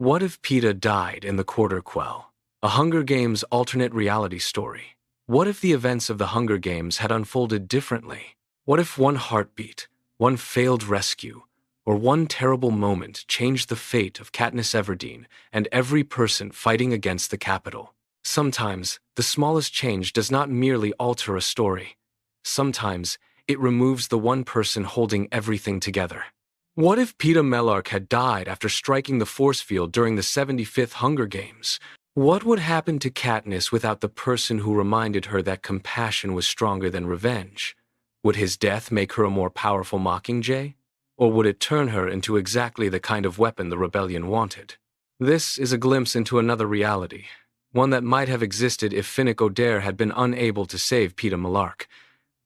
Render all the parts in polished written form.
What if Peeta died in the Quarter Quell? A Hunger Games alternate reality story. What if the events of the Hunger Games had unfolded differently? What if one heartbeat, one failed rescue, or one terrible moment changed the fate of Katniss Everdeen and every person fighting against the Capitol? Sometimes, the smallest change does not merely alter a story. Sometimes, it removes the one person holding everything together. What if Peeta Mellark had died after striking the force field during the 75th Hunger Games? What would happen to Katniss without the person who reminded her that compassion was stronger than revenge? Would his death make her a more powerful Mockingjay? Or would it turn her into exactly the kind of weapon the rebellion wanted? This is a glimpse into another reality, one that might have existed if Finnick Odair had been unable to save Peeta Mellark.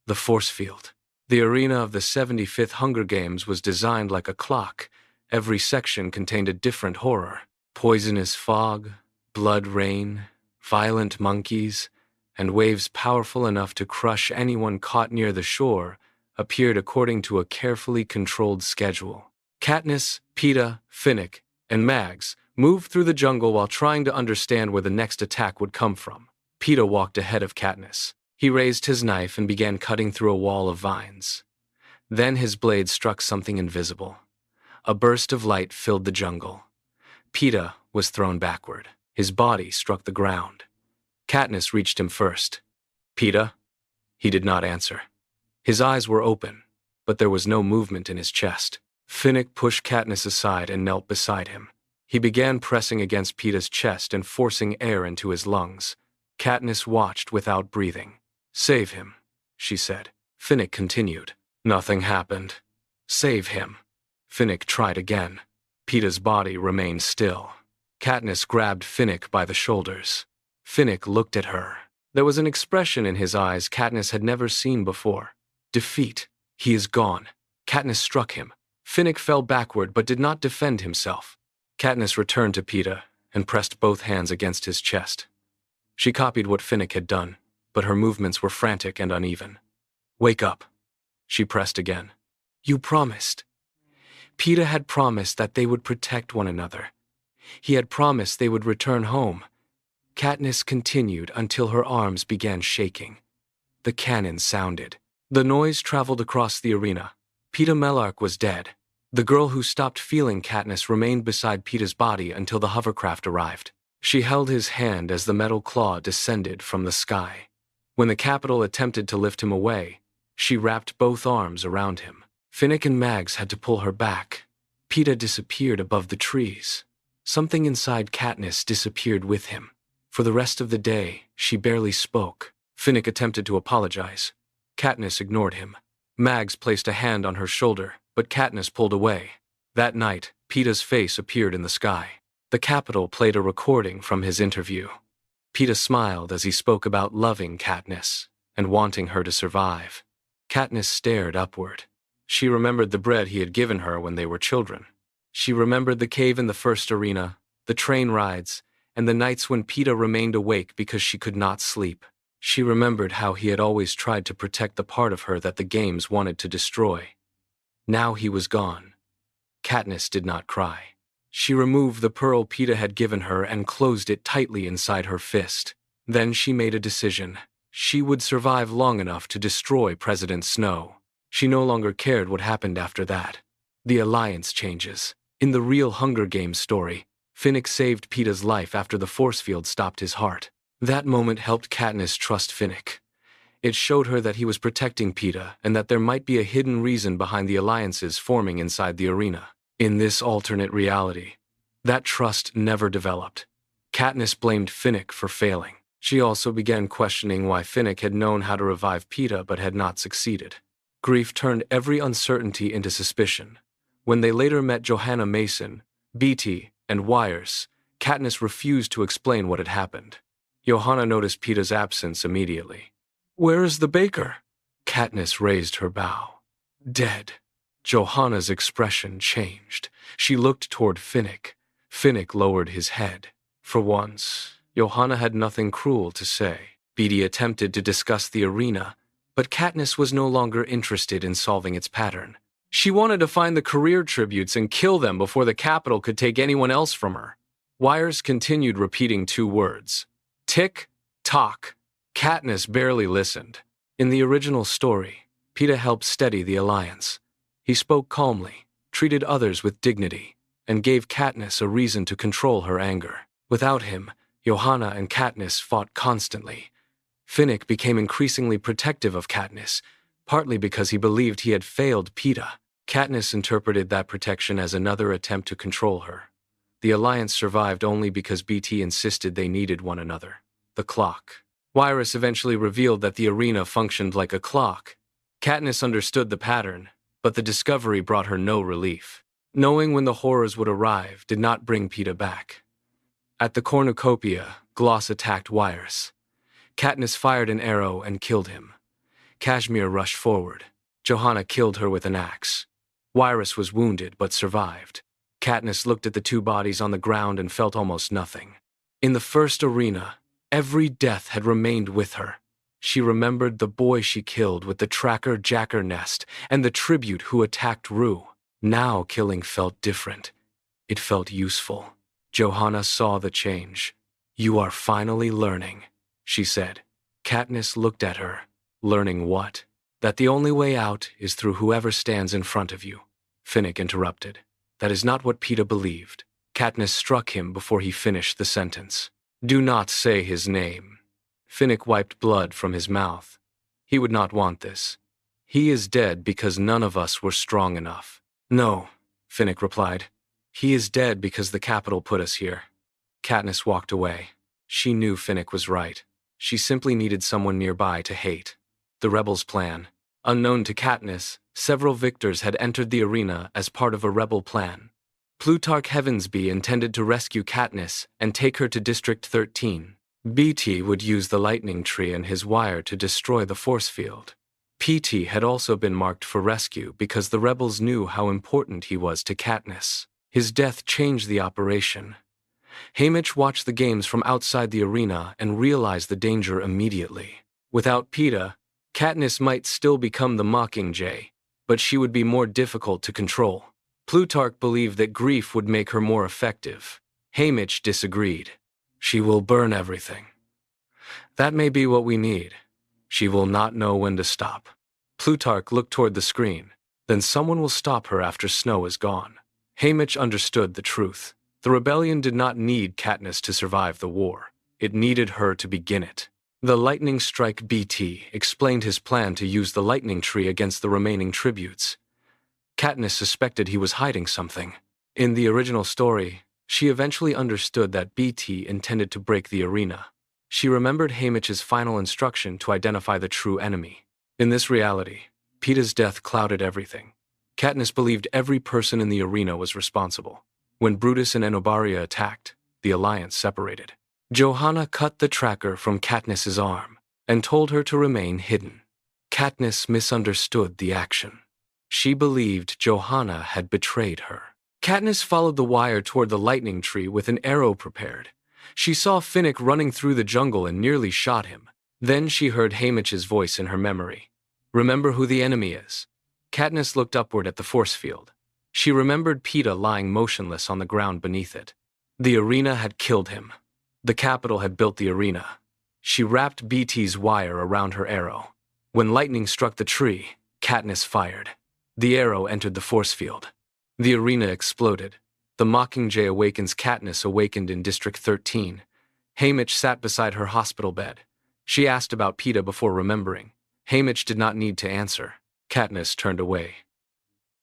The force field. The arena of the 75th Hunger Games was designed like a clock. Every section contained a different horror. Poisonous fog, blood rain, violent monkeys, and waves powerful enough to crush anyone caught near the shore appeared according to a carefully controlled schedule. Katniss, Peeta, Finnick, and Mags moved through the jungle while trying to understand where the next attack would come from. Peeta walked ahead of Katniss. He raised his knife and began cutting through a wall of vines. Then his blade struck something invisible. A burst of light filled the jungle. Peeta was thrown backward. His body struck the ground. Katniss reached him first. "Peeta?" He did not answer. His eyes were open, but there was no movement in his chest. Finnick pushed Katniss aside and knelt beside him. He began pressing against Peeta's chest and forcing air into his lungs. Katniss watched without breathing. "Save him," she said. Finnick continued. "Nothing happened. Save him." Finnick tried again. Peeta's body remained still. Katniss grabbed Finnick by the shoulders. Finnick looked at her. There was an expression in his eyes Katniss had never seen before. Defeat. He is gone. Katniss struck him. Finnick fell backward but did not defend himself. Katniss returned to Peeta and pressed both hands against his chest. She copied what Finnick had done, but her movements were frantic and uneven. "Wake up," she pressed again. "You promised." Peeta had promised that they would protect one another. He had promised they would return home. Katniss continued until her arms began shaking. The cannon sounded. The noise traveled across the arena. Peeta Mellark was dead. The girl who stopped feeling Katniss remained beside Peeta's body until the hovercraft arrived. She held his hand as the metal claw descended from the sky. When the Capitol attempted to lift him away, she wrapped both arms around him. Finnick and Mags had to pull her back. Peeta disappeared above the trees. Something inside Katniss disappeared with him. For the rest of the day, she barely spoke. Finnick attempted to apologize. Katniss ignored him. Mags placed a hand on her shoulder, but Katniss pulled away. That night, Peeta's face appeared in the sky. The Capitol played a recording from his interview. Peeta smiled as he spoke about loving Katniss and wanting her to survive. Katniss stared upward. She remembered the bread he had given her when they were children. She remembered the cave in the first arena, the train rides, and the nights when Peeta remained awake because she could not sleep. She remembered how he had always tried to protect the part of her that the games wanted to destroy. Now he was gone. Katniss did not cry. She removed the pearl Peeta had given her and closed it tightly inside her fist. Then she made a decision. She would survive long enough to destroy President Snow. She no longer cared what happened after that. The alliance changes. In the real Hunger Games story, Finnick saved Peeta's life after the force field stopped his heart. That moment helped Katniss trust Finnick. It showed her that he was protecting Peeta and that there might be a hidden reason behind the alliances forming inside the arena. In this alternate reality, that trust never developed. Katniss blamed Finnick for failing. She also began questioning why Finnick had known how to revive Peeta but had not succeeded. Grief turned every uncertainty into suspicion. When they later met Johanna Mason, Beatty, and Wires, Katniss refused to explain what had happened. Johanna noticed Peeta's absence immediately. "Where is the baker?" Katniss raised her bow. "Dead." Johanna's expression changed. She looked toward Finnick. Finnick lowered his head. For once, Johanna had nothing cruel to say. Beatty attempted to discuss the arena, but Katniss was no longer interested in solving its pattern. She wanted to find the career tributes and kill them before the Capitol could take anyone else from her. Wires continued repeating two words. Tick, tock. Katniss barely listened. In the original story, Peeta helped steady the alliance. He spoke calmly, treated others with dignity, and gave Katniss a reason to control her anger. Without him, Johanna and Katniss fought constantly. Finnick became increasingly protective of Katniss, partly because he believed he had failed Peeta. Katniss interpreted that protection as another attempt to control her. The alliance survived only because BT insisted they needed one another. The clock. Wyrus eventually revealed that the arena functioned like a clock. Katniss understood the pattern, but the discovery brought her no relief. Knowing when the horrors would arrive did not bring Peeta back. At the cornucopia, Gloss attacked Wyrus. Katniss fired an arrow and killed him. Kashmir rushed forward. Johanna killed her with an axe. Wyrus was wounded but survived. Katniss looked at the two bodies on the ground and felt almost nothing. In the first arena, every death had remained with her. She remembered the boy she killed with the tracker-jacker nest and the tribute who attacked Rue. Now killing felt different. It felt useful. Johanna saw the change. "You are finally learning," she said. Katniss looked at her. Learning what? That the only way out is through whoever stands in front of you. Finnick interrupted. That is not what Peeta believed. Katniss struck him before he finished the sentence. "Do not say his name." Finnick wiped blood from his mouth. He would not want this. "He is dead because none of us were strong enough." "No," Finnick replied. "He is dead because the Capitol put us here." Katniss walked away. She knew Finnick was right. She simply needed someone nearby to hate. The rebels' plan. Unknown to Katniss, several victors had entered the arena as part of a rebel plan. Plutarch Heavensbee intended to rescue Katniss and take her to District 13. BT would use the lightning tree and his wire to destroy the force field. PT had also been marked for rescue because the rebels knew how important he was to Katniss. His death changed the operation. Haymitch watched the games from outside the arena and realized the danger immediately. Without Peeta, Katniss might still become the Mockingjay, but she would be more difficult to control. Plutarch believed that grief would make her more effective. Haymitch disagreed. "She will burn everything. That may be what we need. She will not know when to stop." Plutarch looked toward the screen. "Then someone will stop her after Snow is gone." Haymitch understood the truth. The rebellion did not need Katniss to survive the war. It needed her to begin it. The lightning strike BT explained his plan to use the lightning tree against the remaining tributes. Katniss suspected he was hiding something. In the original story, she eventually understood that BT intended to break the arena. She remembered Haymitch's final instruction to identify the true enemy. In this reality, Peeta's death clouded everything. Katniss believed every person in the arena was responsible. When Brutus and Enobaria attacked, the alliance separated. Johanna cut the tracker from Katniss's arm and told her to remain hidden. Katniss misunderstood the action. She believed Johanna had betrayed her. Katniss followed the wire toward the lightning tree with an arrow prepared. She saw Finnick running through the jungle and nearly shot him. Then she heard Haymitch's voice in her memory. "Remember who the enemy is." Katniss looked upward at the force field. She remembered Peeta lying motionless on the ground beneath it. The arena had killed him. The Capitol had built the arena. She wrapped BT's wire around her arrow. When lightning struck the tree, Katniss fired. The arrow entered the force field. The arena exploded. The Mockingjay Awakens Katniss awakened in District 13. Haymitch sat beside her hospital bed. She asked about Peeta before remembering. Haymitch did not need to answer. Katniss turned away.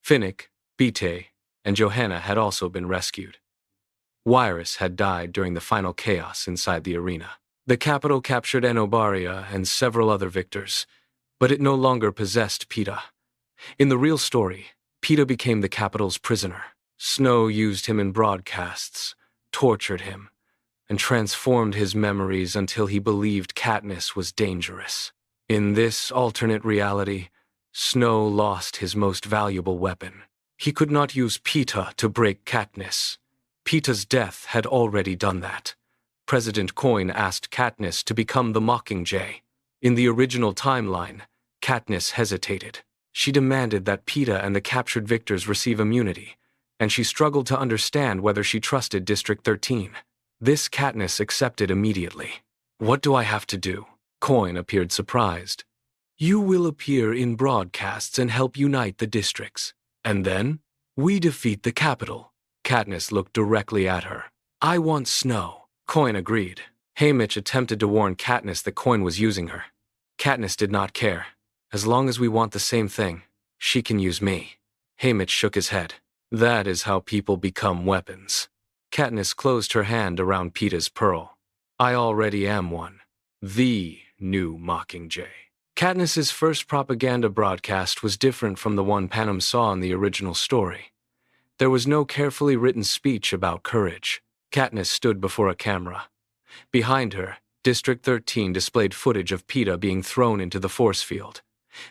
Finnick, BT, and Johanna had also been rescued. Wyrus had died during the final chaos inside the arena. The Capitol captured Enobaria and several other victors, but it no longer possessed Peeta. In the real story, Peeta became the Capitol's prisoner. Snow used him in broadcasts, tortured him, and transformed his memories until he believed Katniss was dangerous. In this alternate reality, Snow lost his most valuable weapon. He could not use Peeta to break Katniss. Peeta's death had already done that. President Coin asked Katniss to become the Mockingjay. In the original timeline, Katniss hesitated. She demanded that Peeta and the captured victors receive immunity, and she struggled to understand whether she trusted District 13. This Katniss accepted immediately. What do I have to do? Coin appeared surprised. You will appear in broadcasts and help unite the districts. And then, we defeat the capital. Katniss looked directly at her. I want snow. Coin agreed. Haymitch attempted to warn Katniss that Coin was using her. Katniss did not care. As long as we want the same thing, she can use me. Haymitch shook his head. That is how people become weapons. Katniss closed her hand around Peeta's pearl. I already am one. The new Mockingjay. Katniss's first propaganda broadcast was different from the one Panem saw in the original story. There was no carefully written speech about courage. Katniss stood before a camera. Behind her, District 13 displayed footage of Peeta being thrown into the force field.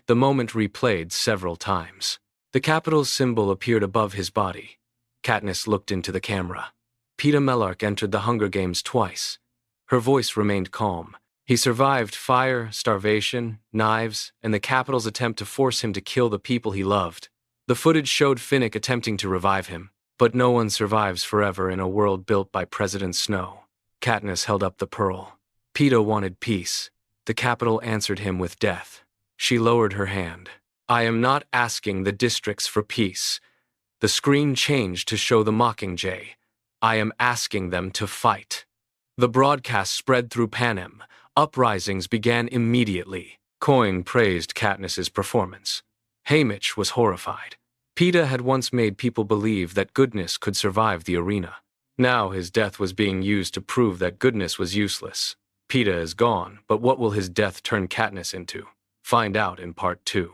The moment replayed several times. The capital's symbol appeared above his body. Katniss looked into the camera. Peeta Mellark entered the Hunger Games twice. Her voice remained calm. He survived fire, starvation, knives, and the capital's attempt to force him to kill the people he loved. The footage showed Finnick attempting to revive him, but no one survives forever in a world built by President Snow. Katniss held up the pearl. Peeta wanted peace. The capital answered him with death. She lowered her hand. I am not asking the districts for peace. The screen changed to show the Mockingjay. I am asking them to fight. The broadcast spread through Panem. Uprisings began immediately. Coin praised Katniss's performance. Haymitch was horrified. Peeta had once made people believe that goodness could survive the arena. Now his death was being used to prove that goodness was useless. Peeta is gone, but what will his death turn Katniss into? Find out in Part 2.